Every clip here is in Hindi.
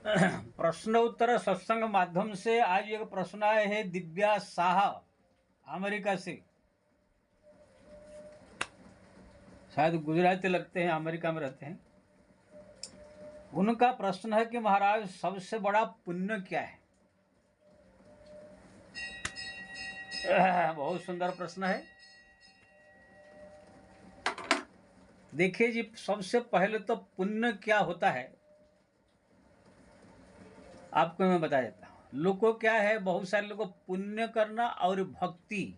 प्रश्न उत्तर सत्संग माध्यम से आज एक प्रश्न आया है दिव्या शाह अमेरिका से। शायद गुजराती लगते हैं, अमेरिका में रहते हैं। उनका प्रश्न है कि महाराज सबसे बड़ा पुण्य क्या है। बहुत सुंदर प्रश्न है। देखिए जी, सबसे पहले तो पुण्य क्या होता है आपको मैं बता देता हूँ। लोग को क्या है, बहुत सारे लोग को पुण्य करना और भक्ति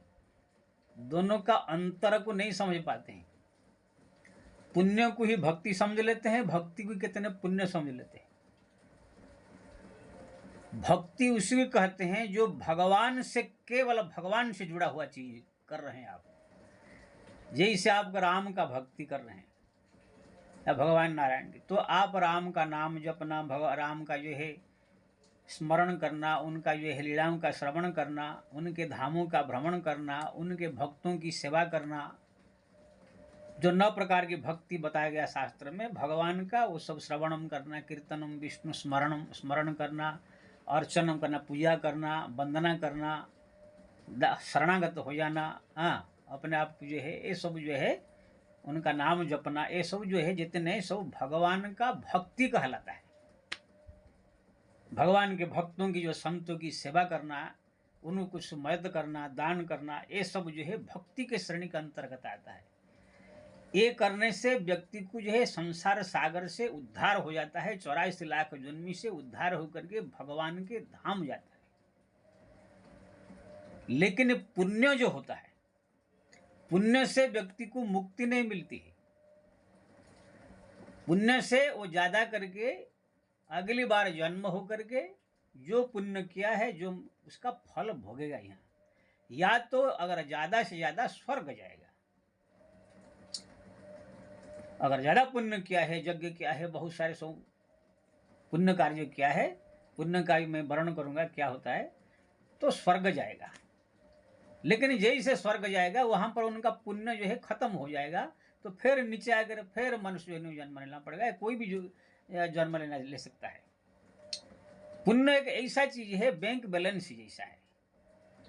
दोनों का अंतर को नहीं समझ पाते हैं। पुण्य को ही भक्ति समझ लेते हैं, भक्ति को कितने पुण्य समझ लेते हैं। भक्ति उसी को कहते हैं जो भगवान से, केवल भगवान से जुड़ा हुआ चीज कर रहे हैं आप। जैसे आप राम का भक्ति कर रहे हैं या भगवान नारायण की, तो आप राम का नाम जपना, राम का जो है स्मरण करना, उनका जो है लीलाओं का श्रवण करना, उनके धामों का भ्रमण करना, उनके भक्तों की सेवा करना, जो 9 प्रकार की भक्ति बताया गया शास्त्र में भगवान का, वो सब श्रवणम करना, कीर्तनम, विष्णु स्मरणम, स्मरण करना, अर्चनम करना, पूजा करना, वंदना करना, शरणागत हो जाना, अपने आप को जो है ये सब जो है उनका नाम जपना, ये सब जो है जितने सब भगवान का भक्ति कहलाता है। भगवान के भक्तों की जो संतों की सेवा करना, उनको कुछ मदद करना, दान करना, ये सब जो है भक्ति के श्रेणी के अंतर्गत आता है। ये करने से व्यक्ति को जो है संसार सागर से उद्धार हो जाता है, 84 लाख जन्मी से उद्धार होकर के भगवान के धाम जाता है। लेकिन पुण्य जो होता है, पुण्य से व्यक्ति को मुक्ति नहीं मिलती है। पुण्य से वो ज्यादा करके अगली बार जन्म होकर के जो पुण्य किया है, जो उसका फल भोगेगा यहाँ, या तो अगर ज्यादा से ज्यादा स्वर्ग जाएगा। अगर ज्यादा पुण्य किया है, यज्ञ किया है, बहुत सारे सो पुण्य कार्य किया है, पुण्य कार्य में वर्णन करूंगा क्या होता है, तो स्वर्ग जाएगा। लेकिन जैसे स्वर्ग जाएगा वहां पर उनका पुण्य जो है खत्म हो जाएगा, तो फिर नीचे आकर फिर मनुष्य जन्म लेना पड़ेगा। कोई भी जो जन्म लेना ले सकता है। पुण्य एक ऐसा चीज है, बैंक बैलेंस जैसा है।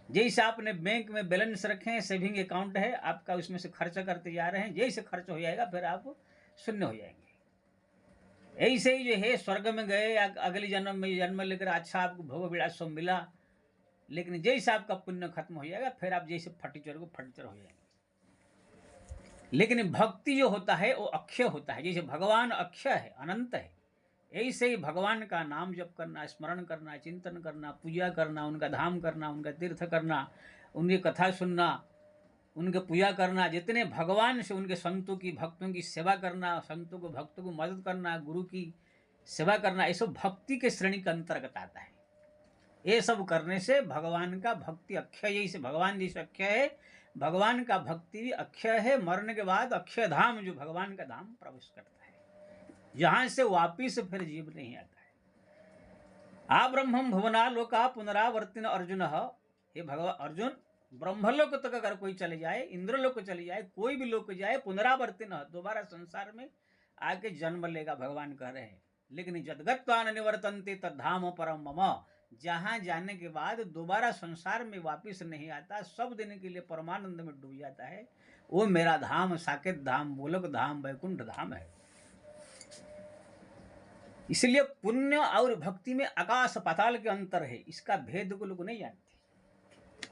जैसे आपने बैंक में बैलेंस रखे हैं, सेविंग अकाउंट है आपका, उसमें से खर्च करते जा रहे हैं, जैसे खर्च हो जाएगा फिर आप शून्य हो जाएंगे। ऐसे ही जो है स्वर्ग में गए, अगले जन्म में जन्म लेकर अच्छा आपको भोग विलास सब मिला, लेकिन जैसे आपका पुण्य खत्म हो जाएगा फिर आप जैसे फटीचर को फटीचर हो जाएंगे। लेकिन भक्ति जो होता है वो अक्षय होता है। जैसे भगवान अक्षय है, अनंत है, ऐसे ही भगवान का नाम जप करना, स्मरण करना, चिंतन करना, पूजा करना, उनका धाम करना, उनका तीर्थ करना, उनकी कथा सुनना, उनके पूजा करना, जितने भगवान से उनके संतों की भक्तों की सेवा करना, संतों को भक्तों को मदद करना, गुरु की सेवा करना, ये सब भक्ति के श्रेणी के अंतर्गत आता है। ये सब करने से भगवान का भक्ति अक्षय, जैसे भगवान जैसे अक्षय है, भगवान का भक्ति भी अक्षय है। मरने के बाद अक्षय धाम, जो भगवान का धाम प्रवेश करता है, जहां से वापिस फिर जीव नहीं आता है। आ ब्रह्मम भुवना लोका पुनरावर्तिन अर्जुन। हे भगवान अर्जुन, ब्रह्मलोक तक अगर कोई चले जाए, इंद्रलोक चले जाए, कोई भी लोक जाए, पुनरावर्तिन, दोबारा संसार में आके जन्म लेगा, भगवान कह रहे हैं। लेकिन जदगत्वान निवर्तन्ते तद्धाम परम मम, जहां जाने के बाद दोबारा संसार में वापिस नहीं आता, सब दिन के लिए परमानंद में डूब जाता है, वो मेरा धाम साकेत धाम, बोलक धाम, वैकुंठ धाम है। इसलिए पुण्य और भक्ति में आकाश पाताल के अंतर है, इसका भेद को लोग नहीं जानते।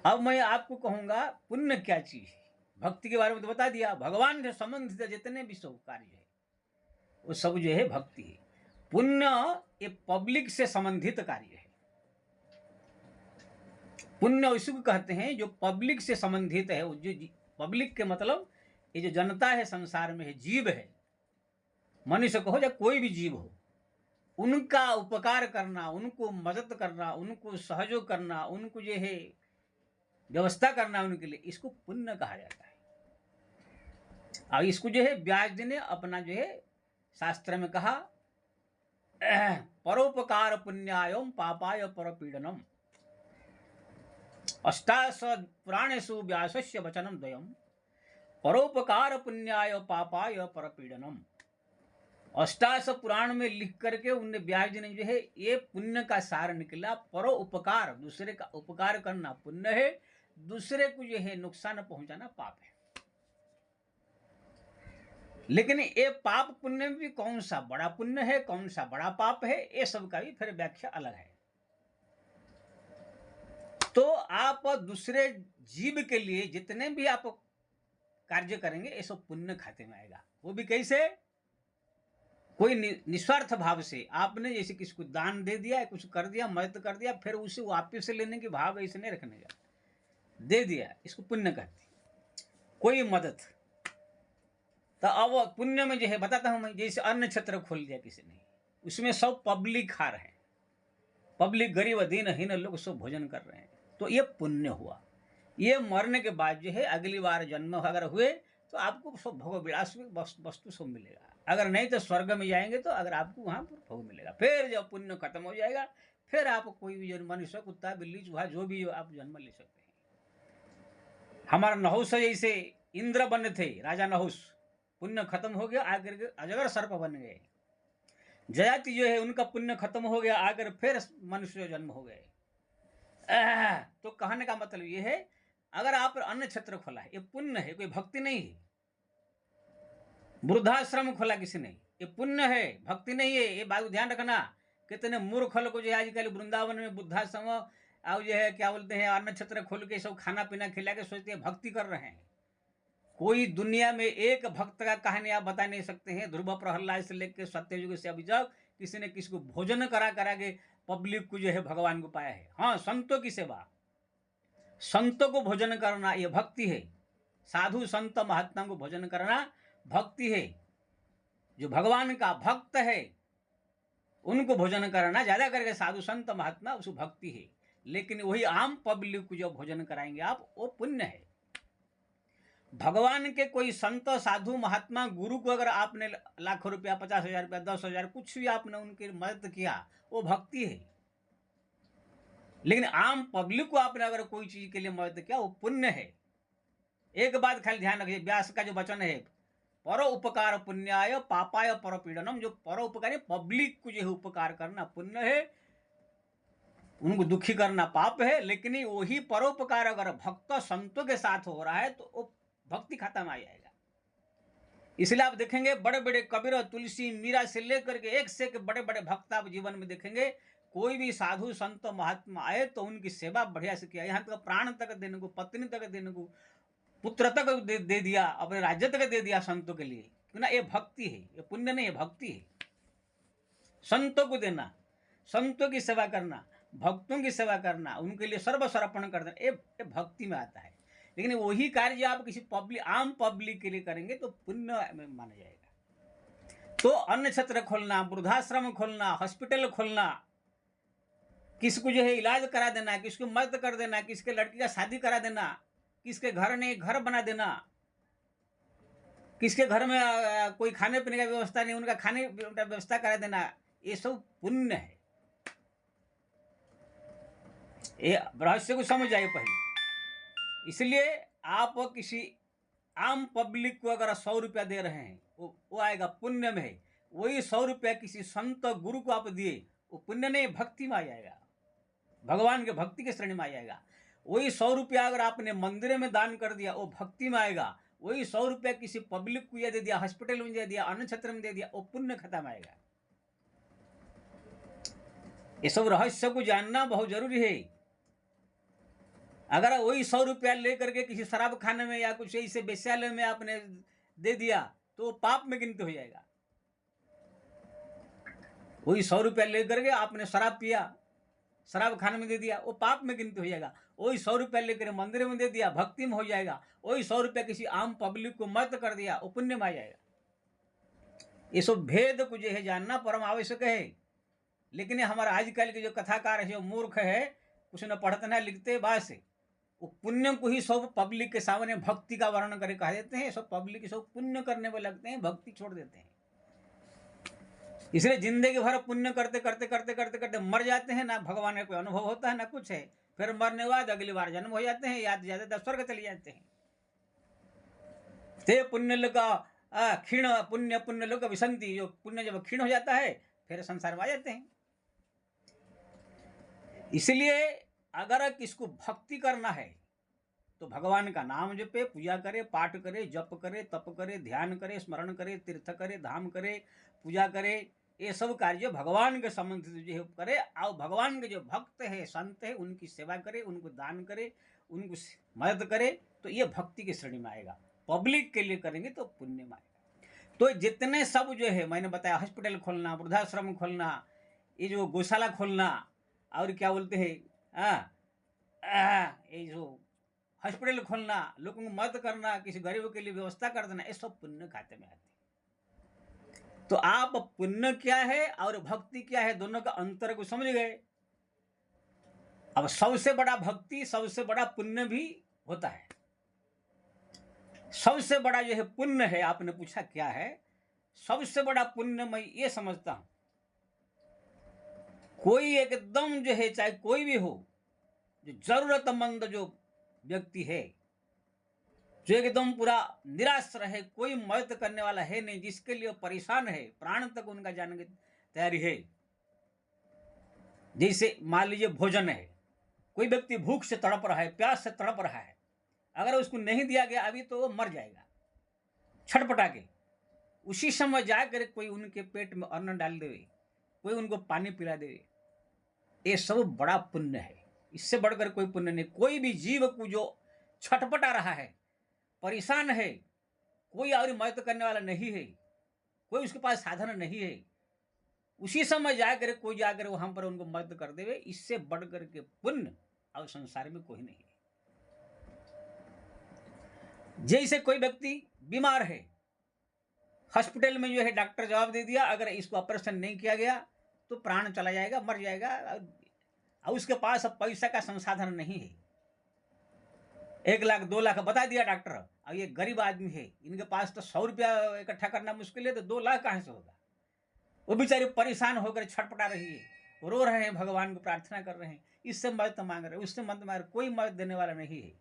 अब मैं आपको कहूंगा पुण्य क्या चीज है। भक्ति के बारे में तो बता दिया, भगवान से संबंधित जितने भी सब कार्य है वो सब जो है भक्ति है। पुण्य ये पब्लिक से संबंधित कार्य है। पुण्य उसको कहते हैं जो पब्लिक से संबंधित है। जो पब्लिक के मतलब ये जो जनता है संसार में है, जीव है, मनुष्य कहो या कोई भी जीव हो, उनका उपकार करना, उनको मदद करना, उनको सहयोग करना, उनको जो है व्यवस्था करना उनके लिए, इसको पुण्य कहा जाता है। और इसको जो है व्यास जी ने अपना जो है शास्त्र में कहा, परोपकार पुण्यायम पापाय परपीडनम, अष्टाश पुराणेषु व्यासस्य वचनम द्वयम, परोपकार पुण्याय पापाय परपीडनम। अष्टादश पुराण में लिख करके उनने व्यास जी ने जो है ये पुण्य का सार निकला। परो उपकार, दूसरे का उपकार करना पुण्य है, दूसरे को जो है नुकसान पहुंचाना पाप है। लेकिन ये पाप पुण्य में भी कौन सा बड़ा पुण्य है, कौन सा बड़ा पाप है, ये सब का भी फिर व्याख्या अलग है। तो आप दूसरे जीव के लिए जितने भी आप कार्य करेंगे ये सब पुण्य खाते में आएगा। वो भी कैसे? कोई निस्वार्थ भाव से आपने जैसे किसी को दान दे दिया, कुछ कर दिया, मदद कर दिया, फिर उसे वापिस से लेने की भाव ऐसे नहीं रखने का, दे दिया, इसको पुण्य कहते। कोई मदद, तो अब पुण्य में जो है बताता हूं मैं, जैसे अन्न क्षेत्र खोल दिया किसी ने, उसमें सब पब्लिक खा रहे हैं, पब्लिक गरीब दीनहीन लोग सब भोजन कर रहे हैं, तो ये पुण्य हुआ। ये मरने के बाद जो है अगली बार जन्म अगर हुए तो आपको सब भोग विलास वस्तु सब मिलेगा। अगर नहीं तो स्वर्ग में जाएंगे तो अगर आपको वहां पर भोग मिलेगा। फिर जब पुण्य खत्म हो जाएगा फिर आप कोई भी जन्म, मनुष्य, कुत्ता, बिल्ली, चूहा, जो भी आप जन्म ले सकते हैं। हमारा नहुस जैसे इंद्र बने थे, राजा नहुस, पुण्य खत्म हो गया आकर के अजगर सर्प बन गए। जयाति जो है उनका पुण्य खत्म हो गया, आकर फिर मनुष्य जन्म हो गए। तो कहने का मतलब ये है, अगर आप अन्न क्षेत्र खोला है ये पुण्य है, कोई भक्ति नहीं है। वृद्धाश्रम खोला किसी ने, ये पुण्य है, भक्ति नहीं है। ये बात ध्यान रखना। कितने मूर्ख लोग जो है आजकल वृंदावन में वृद्धाश्रम और जो है क्या बोलते हैं अन्न क्षेत्र खोल के सब खाना पीना खिला के सोचते हैं भक्ति कर रहे हैं। कोई दुनिया में एक भक्त का कहानी आप बता नहीं सकते हैं। ध्रुव प्रहलाद से लेकर सत्ययुग से अभी तक किसी ने किसी को भोजन करा करा के पब्लिक को जो है भगवान को पाया है। हाँ, संतों की सेवा, संतों को भोजन करना ये भक्ति है। साधु संत महात्मा को भोजन करना भक्ति है। जो भगवान का भक्त है उनको भोजन करना, ज्यादा करके साधु संत महात्मा, उसको भक्ति है। लेकिन वही आम पब्लिक को जो भोजन कराएंगे आप, वो पुण्य है। भगवान के कोई संत साधु महात्मा गुरु को अगर आपने लाखों रुपया, 50,000 रुपया, 10,000, कुछ भी आपने उनकी मदद किया, वो भक्ति है। लेकिन आम पब्लिक को आपने अगर कोई चीज के लिए मदद किया, वो पुण्य है। एक बात खाली ध्यान रखिए, व्यास का जो वचन है, परो उपकार पुण्याय पापाय परपीड़नम, जो परो उपकार पब्लिक को जो उपकार करना पुण्य है, उनको दुखी करना पाप है। लेकिन वही परोपकार अगर भक्त संतों के साथ हो रहा है तो वो भक्ति खाता में आ जाएगा। इसलिए आप देखेंगे बड़े बड़े कबीर, तुलसी, मीरा से लेकर के एक से एक बड़े बड़े भक्त आप जीवन में देखेंगे। कोई भी साधु संत महात्मा आए तो उनकी सेवा बढ़िया से किया, यहाँ तक प्राण तक देने को, पत्नी तक देने को, पुत्र तक दे दिया, अपने राज्य तक दे दिया संतों के लिए। क्यों ना? ये भक्ति है, ये पुण्य नहीं, ये भक्ति है। संतों को देना, संतों की सेवा करना, भक्तों की सेवा करना, उनके लिए सर्वसर्पण कर देना, ये भक्ति में आता है। लेकिन वही कार्य आप किसी पब्लिक, आम पब्लिक के लिए करेंगे तो पुण्य में माना जाएगा। तो अन्न क्षेत्र खोलना, वृद्धाश्रम खोलना, हॉस्पिटल खोलना, किसको जो है इलाज करा देना, किसको मदद कर देना, किसके लड़की का शादी करा देना, किसके घर में घर बना देना, किसके घर में कोई खाने पीने का व्यवस्था नहीं, उनका खाने का व्यवस्था करा देना, ये सब पुण्य है। ये रहस्य को समझ जाइए पहले। इसलिए आप किसी आम पब्लिक को अगर 100 रुपया दे रहे हैं, वो आएगा पुण्य में है। वही 100 रुपया किसी संत गुरु को आप दिए, वो पुण्य नहीं, भक्ति में आ जाएगा, भगवान के भक्ति के श्रेणी में आ जाएगा। वही 100 रुपया अगर आपने मंदिर में दान कर दिया, वो भक्ति में आएगा। वही 100 रुपया किसी पब्लिक को दे दिया, हॉस्पिटल में दे दिया, अन्न क्षेत्र में दे दिया, वो पुण्य खत्म आएगा। ये सब रहस्य को जानना बहुत जरूरी है। अगर वही 100 रुपया लेकर के किसी शराब खाने में या कुछ ऐसे वेश्यालय में आपने दे दिया तो पाप में गिनती हो जाएगा। वही 100 रुपया लेकर के आपने शराब पिया, शराब खाने में दे दिया, वो पाप में गिनती हो जाएगा। वही 100 रुपया लेकर मंदिर में दे दिया, भक्ति में हो जाएगा। वही 100 रुपया किसी आम पब्लिक को मदद कर दिया, वो पुण्य में आ जाएगा। ये सब भेद को जो है जानना परम आवश्यक है। लेकिन हमारा आजकल के जो कथाकार है, जो मूर्ख है, कुछ न पढ़ते न लिखते, बस वो पुण्य को ही सब पब्लिक के सामने भक्ति का वर्णन करके कह देते हैं। सब पब्लिक सब पुण्य करने में लगते हैं, भक्ति छोड़ देते हैं। इसलिए जिंदगी भर पुण्य करते करते करते करते करते मर जाते हैं। ना भगवान का कोई अनुभव होता है, ना कुछ है। फिर मरने के बाद अगली बार जन्म हो जाते हैं, या ज्यादातर स्वर्ग चले जाते हैं। ते पुण्य लगा क्षीण पुण्य पुण्य लोग विसंति, जो पुण्य जब क्षीण हो जाता है फिर संसार में आ जाते हैं। इसलिए अगर किसको भक्ति करना है तो भगवान का नाम जपे, पूजा करे, पाठ करे, जप करे, तप करे, ध्यान करे, स्मरण करे, तीर्थ करे, धाम करे, पूजा करे, ये सब कार्य भगवान के संबंधित जो करे। और भगवान के जो भक्त है, संत है, उनकी सेवा करे, उनको दान करे, उनको मदद करे, तो ये भक्ति की श्रेणी में आएगा। पब्लिक के लिए करेंगे तो पुण्य में आएगा। तो जितने सब जो है मैंने बताया, हॉस्पिटल खोलना, वृद्धाश्रम खोलना, ये जो गौशाला खोलना, और क्या बोलते हैं ये जो हॉस्पिटल खोलना, लोगों को मदद करना, किसी गरीब के लिए व्यवस्था कर देना, ये सब पुण्य खाते में आते हैं। तो आप पुण्य क्या है और भक्ति क्या है, दोनों का अंतर को समझ गए। अब सबसे बड़ा भक्ति, सबसे बड़ा पुण्य भी होता है। सबसे बड़ा जो है पुण्य है, आपने पूछा क्या है, सबसे बड़ा पुण्य मैं ये समझता हूं, कोई एकदम जो है, चाहे कोई भी हो, जो जरूरतमंद जो व्यक्ति है, जो एकदम पूरा निराश रहे, कोई मदद करने वाला है नहीं, जिसके लिए परेशान है, प्राण तक उनका जाने की तैयारी है। जैसे मान लीजिए भोजन है, कोई व्यक्ति भूख से तड़प रहा है, प्यास से तड़प रहा है, अगर उसको नहीं दिया गया अभी तो वो मर जाएगा छटपटा के। उसी समय जाकर कोई उनके पेट में अन्न डाल देवे, कोई उनको पानी पिला देवे, ये सब बड़ा पुण्य है। इससे बढ़कर कोई पुण्य नहीं। कोई भी जीव को जो छटपटा रहा है, परेशान है, कोई और मदद करने वाला नहीं है, कोई उसके पास साधन नहीं है, उसी समय जाकर कोई जाकर वहां पर उनको मदद कर देवे, इससे बढ़कर के पुण्य और संसार में कोई नहीं है। जैसे कोई व्यक्ति बीमार है, हॉस्पिटल में जो है डॉक्टर जवाब दे दिया अगर इसको ऑपरेशन नहीं किया गया तो प्राण चला जाएगा, मर जाएगा, और उसके पास अब पैसा का संसाधन नहीं है, 1 लाख 2 लाख बता दिया डॉक्टर, अब ये गरीब आदमी है, इनके पास तो 100 रुपया इकट्ठा करना मुश्किल है, तो 2 लाख कहाँ से होगा। वो बेचारे परेशान होकर छटपटा रही है, रो रहे हैं, भगवान को प्रार्थना कर रहे हैं, इससे मदद मांग रहे हैं, उससे मदद मांग रहे, कोई मदद देने वाला नहीं है,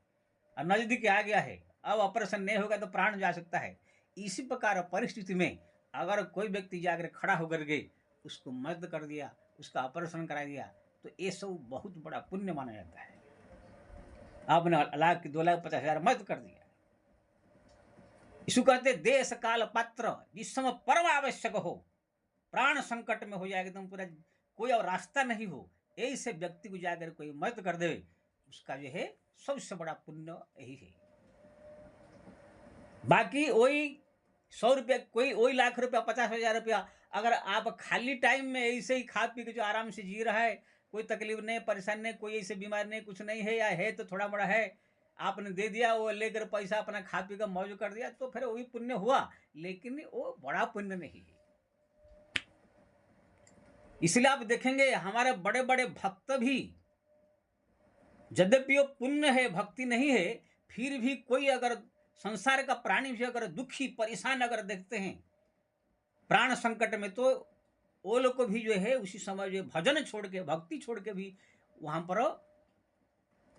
और नजदीक आ गया है, अब ऑपरेशन नहीं होगा तो प्राण जा सकता है। इसी प्रकार परिस्थिति में अगर कोई व्यक्ति जाकर खड़ा होकर के उसको मदद कर दिया, उसका ऑपरेशन करा दिया, तो ये सब बहुत बड़ा पुण्य माना जाता है। आपने 1 लाख 2 लाख 50,000 मदद कर दिया, इसको कहते देश काल पात्र, जिस समय परम आवश्यक हो, प्राण संकट में हो जाए, एकदम पूरा कोई और रास्ता नहीं हो, ऐसे व्यक्ति को जाकर कोई मदद कर दे, उसका जो है सबसे बड़ा पुण्य यही है। बाकी वही 100 रुपया, कोई वही लाख रुपया, 50,000 रुपया, अगर आप खाली टाइम में ऐसे ही खा पी के जो आराम से जी रहा है, कोई तकलीफ नहीं, परेशान नहीं, कोई ऐसे बीमार नहीं, कुछ नहीं है, या है तो थोड़ा बड़ा है, आपने दे दिया, वो लेकर पैसा अपना खा पी कर मौज कर दिया, तो फिर वही पुण्य हुआ, लेकिन वो बड़ा पुण्य नहीं है। इसलिए आप देखेंगे हमारे बड़े बड़े भक्त भी, यद्यपि वो पुण्य है, भक्ति नहीं है, फिर भी कोई अगर संसार का प्राणी भी अगर दुखी परेशान अगर देखते हैं प्राण संकट में, तो वो लोग को भी जो है उसी समय जो भजन छोड़ के, भक्ति छोड़ के भी वहां पर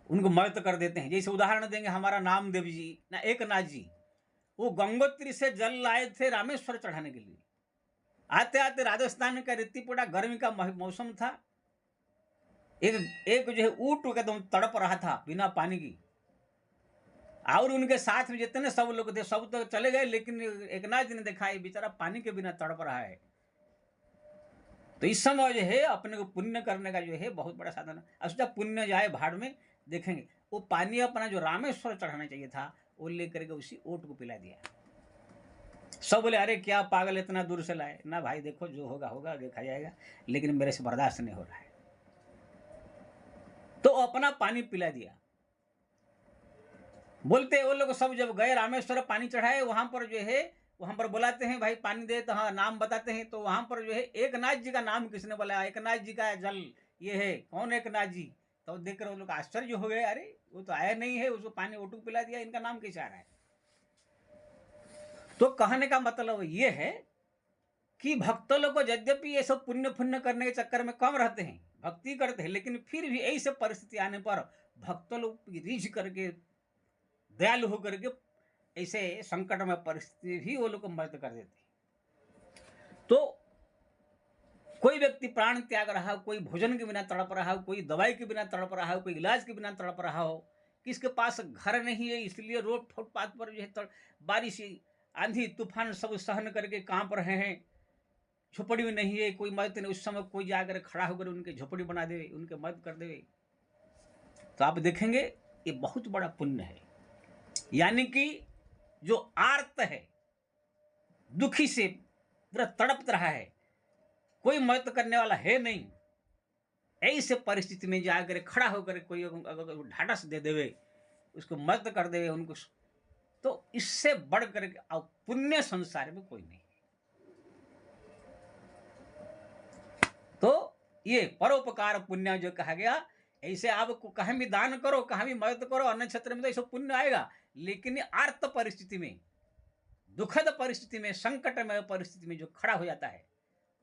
उनको मदद कर देते हैं। जैसे उदाहरण देंगे हमारा नामदेव जी ना, एकनाथ जी, वो गंगोत्री से जल लाए थे रामेश्वर चढ़ाने के लिए, आते आते राजस्थान का रितिपुड़ा, गर्मी का मौसम था, एक जो है ऊंट एकदम तड़प रहा था बिना पानी की, और उनके साथ में जितने सब लोग थे सब तो चले गए, लेकिन एकनाथ जी ने देखा ये बेचारा पानी के बिना तड़प रहा है। तो इस समय जो है अपने को पुण्य करने का जो है बहुत बड़ा साधन है। अच्छा, पुण्य जाए भाड़ में, देखेंगे वो पानी अपना जो रामेश्वर चढ़ाना चाहिए था वो लेकर के उसी ऊंट को पिला दिया। सब बोले अरे क्या पागल, इतना दूर से लाए ना भाई, देखो जो होगा होगा, देखा जाएगा, लेकिन मेरे से बर्दाश्त नहीं हो रहा है, तो अपना पानी पिला दिया। बोलते वो लोग सब जब गए रामेश्वर पानी चढ़ाए, वहां पर जो है वहां पर बुलाते हैं भाई पानी दे, तो हाँ नाम बताते हैं, तो वहां पर जो है एकनाथ जी का नाम किसने बोला, एकनाथ जी का जल ये है, कौन एकनाथ जी, तो देखकर वो लोग आश्चर्य हो गए, अरे वो तो आया नहीं है, उसको पानी ओटू पिला दिया, इनका नाम कैसे आ रहा है। तो कहने का मतलब ये है कि भक्त लोग को यद्यपि ये सब पुण्य पुण्य करने के चक्कर में कम रहते हैं, भक्ति करते हैं, लेकिन फिर भी ऐसे परिस्थिति आने पर भक्त लोग रिझ करके, दयालु होकर के ऐसे संकट में परिस्थिति भी वो लोग मदद कर देते हैं। तो कोई व्यक्ति प्राण त्याग रहा हो, कोई भोजन के बिना तड़प रहा हो, कोई दवाई के बिना तड़प रहा हो, कोई इलाज के बिना तड़प रहा हो, किसके पास घर नहीं है इसलिए रोड फुटपाथ पर जो है बारिश आंधी तूफान सब सहन करके कांप रहे हैं, झोपड़ी में नहीं है, कोई मदद नहीं, उस समय कोई जाकर खड़ा होकर उनके झोपड़ी बना दे, उनके मदद कर दे, तो आप देखेंगे ये बहुत बड़ा पुण्य है। यानी कि जो आर्त है, दुखी से पूरा तड़प रहा है, कोई मदद करने वाला है नहीं, ऐसे परिस्थिति में जाकर खड़ा होकर कोई अगर ढाढ़स दे देवे, उसको मदद कर देवे उनको, तो इससे बढ़ कर पुण्य संसार में कोई नहीं। तो ये परोपकार पुण्य जो कहा गया, ऐसे आपको कहीं भी दान करो, कहीं भी मदद करो, अन्य क्षेत्र में तो ऐसा पुण्य आएगा, लेकिन आर्त परिस्थिति में, दुखद परिस्थिति में, संकट में परिस्थिति में जो खड़ा हो जाता है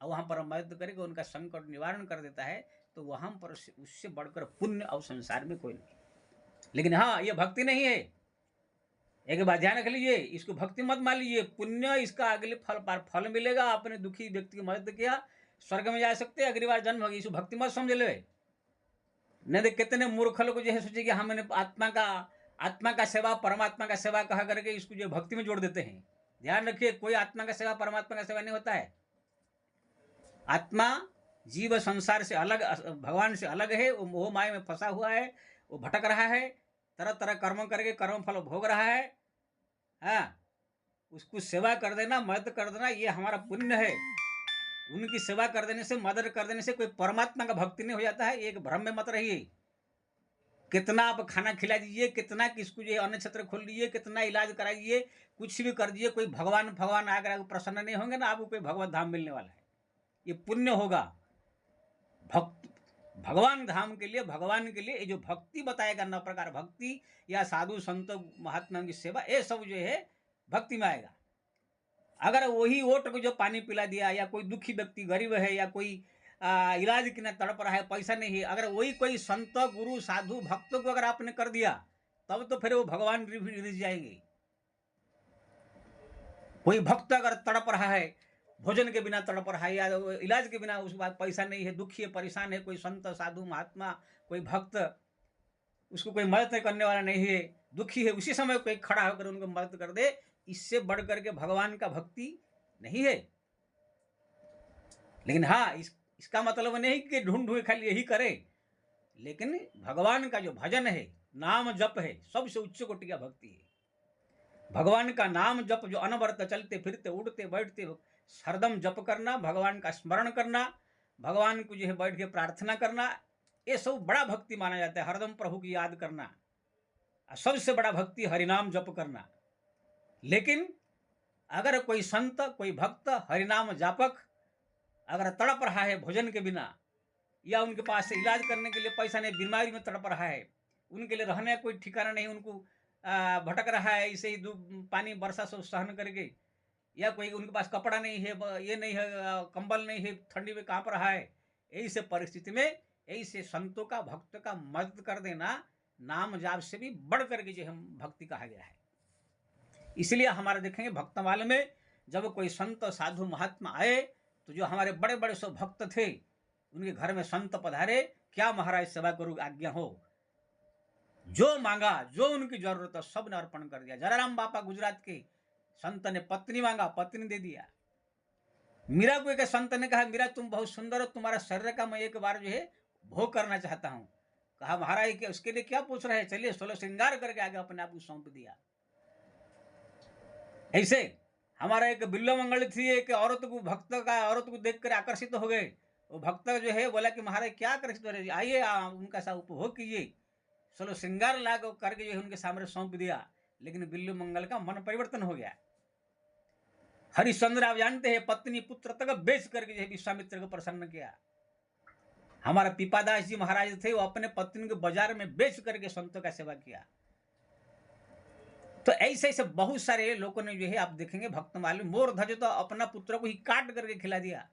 और वहां पर मदद करके उनका संकट निवारण कर देता है, तो वहां पर उससे बढ़कर पुण्य और संसार में कोई नहीं। लेकिन हाँ, ये भक्ति नहीं है, एक बात ध्यान रख लीजिए, इसको भक्ति मत मान लीजिए। पुण्य इसका अगले फल मिलेगा, आपने दुखी व्यक्ति की मदद किया, स्वर्ग में जा सकते, अगली बार जन्म होगी, इसको भक्ति मत समझ ले। नहीं तो कितने मूर्ख लोग जो है सोचे कि हमने आत्मा का सेवा, परमात्मा का सेवा कहा करके इसको जो भक्ति में जोड़ देते हैं। ध्यान रखिए, कोई आत्मा का सेवा परमात्मा का सेवा नहीं होता है। आत्मा जीव संसार से अलग, भगवान से अलग है, वो मोह माया में फंसा हुआ है, वो भटक रहा है, तरह तरह कर्म करके कर्म फल भोग रहा है। हाँ, उसको सेवा कर देना, मदद कर देना, ये हमारा पुण्य है। उनकी सेवा कर देने से, मदद कर देने से कोई परमात्मा का भक्ति नहीं हो जाता है, एक भ्रम में मत रहिए। कितना आप खाना खिला दीजिए, कितना किसको जो अन्न क्षेत्र खोल दीजिए, कितना इलाज करा दीजिए, कुछ भी कर दीजिए, कोई भगवान आकर आपको प्रसन्न नहीं होंगे ना, आपको कोई भगवत धाम मिलने वाला है। ये पुण्य होगा भगवान धाम के लिए, भगवान के लिए। ये जो भक्ति बताएगा, 9 प्रकार भक्ति या साधु संत महात्मा की सेवा, ये सब जो है भक्ति में आएगा। अगर वही ओट को जो पानी पिला दिया, या कोई दुखी व्यक्ति गरीब है, या कोई इलाज के ना तड़प रहा है, पैसा नहीं है, अगर वही कोई संत गुरु साधु भक्त को अगर आपने कर दिया, तब तो फिर वो भगवान रिझ जाएंगे। कोई भक्त अगर तड़प रहा है, भोजन के बिना तड़प रहा है, या इलाज के बिना, उसके बाद पैसा नहीं है, दुखी है, परेशान है, कोई संत साधु महात्मा कोई भक्त उसको कोई मदद करने वाला नहीं है, दुखी है, उसी समय कोई खड़ा होकर उनको मदद कर दे, इससे बढ़ करके भगवान का भक्ति नहीं है। लेकिन हाँ, इसका मतलब नहीं कि ढूंढ खाली यही करे, लेकिन भगवान का जो भजन है, नाम जप है, सबसे उच्च कोटि का भक्ति है। भगवान का नाम जप, जो अनवरत चलते फिरते उठते बैठते हरदम जप करना, भगवान का स्मरण करना, भगवान को जो है बैठ के प्रार्थना करना, ये सब बड़ा भक्ति माना जाता है। हरदम प्रभु की याद करना, सबसे बड़ा भक्ति हरिनाम जप करना। लेकिन अगर कोई संत, कोई भक्त, हरिनाम जापक अगर तड़प रहा है भोजन के बिना, या उनके पास इलाज करने के लिए पैसा नहीं, बीमारी में तड़प रहा है, उनके लिए रहने कोई ठिकाना नहीं, उनको भटक रहा है, इसे ही पानी वर्षा से सहन करके, या कोई उनके पास कपड़ा नहीं है, ये नहीं है, कंबल नहीं है, ठंडी में कांप रहा है, ऐसे परिस्थिति में ऐसे संतों का, भक्त का मदद कर देना, नाम जाप से भी बढ़ करके जो हम भक्ति कहा गया है। इसलिए हमारे देखेंगे भक्तमाल में जब कोई संत साधु महात्मा आए, तो जो हमारे बड़े बड़े सो भक्त थे, उनके घर में संत पधारे, क्या महाराज सेवा करूँ, आज्ञा हो, जो मांगा, जो उनकी जरूरत है, सब ने अर्पण कर दिया। जलाराम बापा गुजरात के संत ने पत्नी मांगा, पत्नी दे दिया। मीरा को एक संत ने कहा, मीरा तुम बहुत सुंदर हो, तुम्हारा शरीर का मैं एक बार जो है भोग करना चाहता हूँ। कहा महाराज के उसके लिए क्या पूछ रहे हैं, चलिए 16 श्रृंगार करके आगे अपने आप को सौंप दिया। ऐसे हमारा एक बिल्लो मंगल थी, एक औरत को, भक्त का औरत को देखकर आकर्षित हो गए। वो भक्त जो है बोला कि महाराज क्या आकर्षित हो रहे, आइए उनका सा उपभोग कीजिए। 16 श्रृंगार ला करके जो है उनके सामने सौंप दिया। लेकिन बिल्लू मंगल का मन परिवर्तन हो गया। हरिश्चंद्र आप जानते हैं, पत्नी पुत्र तक बेच करके जो है विश्वामित्र को प्रसन्न किया। हमारा पीपादास जी महाराज थे, वो अपने पत्नी को बाजार में बेच करके संतों का सेवा किया। तो ऐसे ऐसे बहुत सारे लोगों ने जो है आप देखेंगे भक्त मालूम, मोर ध्वज तो अपना पुत्र को ही काट करके खिला दिया।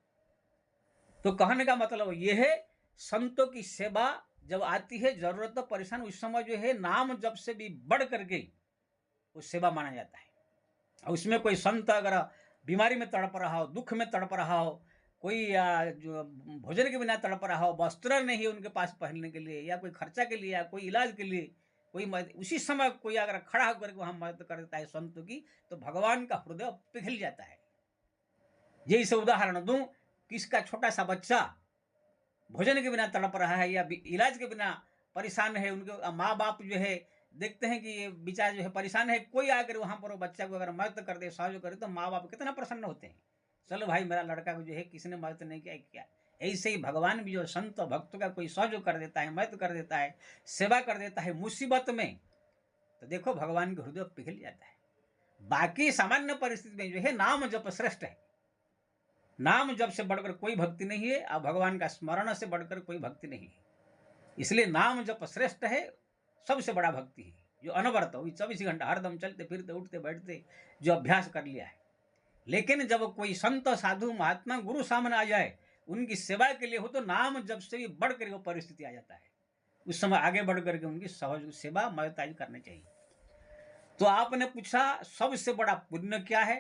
तो कहने का मतलब ये है, संतों की सेवा जब आती है, जरूरत तो परेशान, उस समय जो है नाम जप से भी बढ़ करके वो सेवा माना जाता है। और उसमें कोई संत अगर बीमारी में तड़प रहा हो, दुख में तड़प रहा हो, कोई जो भोजन के बिना तड़प रहा हो, वस्त्र नहीं है उनके पास पहनने के लिए, या कोई खर्चा के लिए, या कोई इलाज के लिए, कोई उसी समय कोई अगर खड़ा होकर के वहाँ मदद कर देता है संतों की, तो भगवान का हृदय पिघल जाता है। जैसे उदाहरण दूं, किसका छोटा सा बच्चा भोजन के बिना तड़प रहा है या इलाज के बिना परेशान है, उनके माँ बाप जो है देखते हैं कि ये बेचारा जो है परेशान है, कोई आकर वहाँ पर वो बच्चा को अगर मदद कर दे, सहयोग करे, तो माँ बाप कितना प्रसन्न होते हैं। चलो भाई, मेरा लड़का को जो है किसी ने मदद नहीं किया क्या। ऐसे ही भगवान भी जो संत भक्तों का कोई सहयोग कर देता है, मदद कर देता है, सेवा कर देता है मुसीबत में, तो देखो भगवान के हृदय पिघल जाता है। बाकी सामान्य परिस्थिति में जो है नाम जप श्रेष्ठ है। नाम जप से बढ़कर कोई भक्ति नहीं है, और भगवान का स्मरण से बढ़कर कोई भक्ति नहीं है। इसलिए नाम जप श्रेष्ठ है, सबसे बड़ा भक्ति है, जो अनवरत हो, 24 घंटा हरदम चलते फिरते उठते बैठते जो अभ्यास कर लिया है। लेकिन जब कोई संत साधु महात्मा गुरु सामने आ जाए, उनकी सेवा के लिए हो, तो नाम जब से भी बढ़कर वो परिस्थिति आ जाता है। उस समय आगे बढ़ करके उनकी सहयोग सेवा मदद आदि करनी चाहिए। तो आपने पूछा सबसे बड़ा पुण्य क्या है,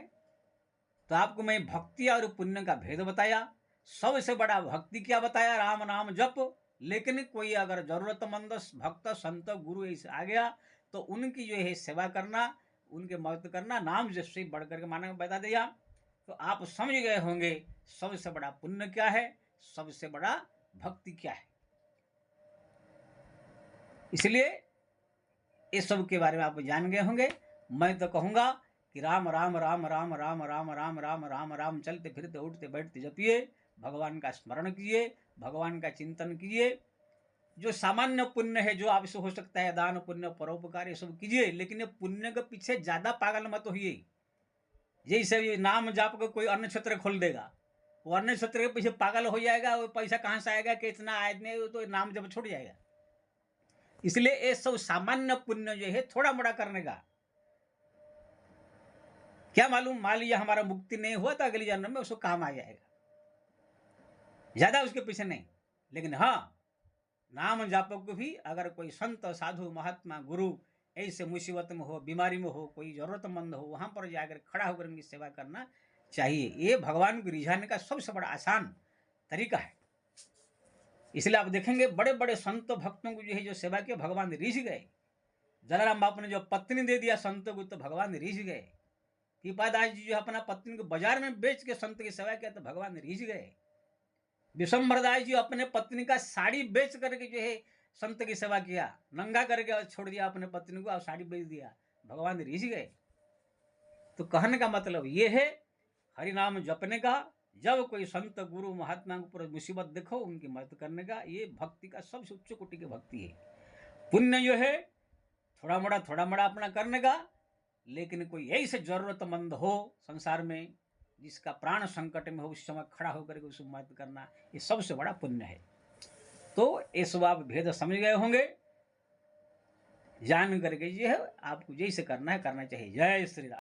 तो आपको मैं भक्ति और पुण्य का भेद बताया। सबसे बड़ा भक्ति क्या बताया, राम नाम जप। लेकिन कोई अगर जरूरतमंद भक्त संत गुरु ऐसे आ गया, तो उनकी जो है सेवा करना, उनके मदद करना, नाम जप से बढ़ करके माना बता दिया। तो आप समझ गए होंगे सबसे बड़ा पुण्य क्या है, सबसे बड़ा भक्ति क्या है। इसलिए इस सब के बारे में आप जान गए होंगे। मैं तो कहूँगा कि राम राम राम राम राम राम राम राम राम राम चलते फिरते उठते बैठते जपिए, भगवान का स्मरण कीजिए, भगवान का चिंतन कीजिए। जो सामान्य पुण्य है जो आपसे हो सकता है, दान पुण्य परोपकार ये सब कीजिए, लेकिन ये पुण्य के पीछे ज्यादा पागल मत होइए। जैसे ये नाम जाप को कोई अन्य क्षेत्र खोल देगा, वो अन्य क्षेत्र के पीछे पागल हो जाएगा, वो पैसा कहाँ से आएगा कि इतना आदमी, तो नाम जब छूट जाएगा। इसलिए ये सब सामान्य पुण्य जो है थोड़ा मोड़ा करने का, क्या मालूम मान लिया हमारा मुक्ति नहीं हुआ तो अगली जन्म में उसको काम आ जाएगा, ज्यादा उसके पीछे नहीं। लेकिन हाँ, नाम जापक को भी अगर कोई संत साधु महात्मा गुरु ऐसे मुसीबत में हो, बीमारी में हो, कोई जरूरतमंद हो, वहां पर जाकर खड़ा होकर उनकी सेवा करना चाहिए। ये भगवान को रिझाने का सबसे बड़ा आसान तरीका है। इसलिए आप देखेंगे बड़े बड़े संत भक्तों को जो है जो सेवा किया, भगवान रिझ गए। जलाराम बापू ने जो पत्नी दे दिया संतों को, तो भगवान रिझ गए। कृपादास जी जो अपना पत्नी को बाजार में बेच के संत की सेवा किया, तो भगवान रिझ गए। विश्वम्भरदास जी अपने पत्नी का साड़ी बेच करके जो है संत की सेवा किया, नंगा करके छोड़ दिया अपने पत्नी को और साड़ी बेच दिया, भगवान रिझ गए। तो कहने का मतलब ये है, हरि नाम जपने का, जब कोई संत गुरु महात्मा को पूरा मुसीबत देखो उनकी मदद करने का, ये भक्ति का सबसे उच्च कोटि की भक्ति है। पुण्य जो है थोड़ा मोड़ा अपना करने का, लेकिन कोई ऐसे जरूरतमंद हो संसार में जिसका प्राण संकट में हो, उस समय खड़ा होकर के उसको मदद करना, ये सबसे बड़ा पुण्य है। तो ये सब आप भेद समझ गए होंगे। जान करके जो है आपको जैसे करना है करना चाहिए। जय श्री राम।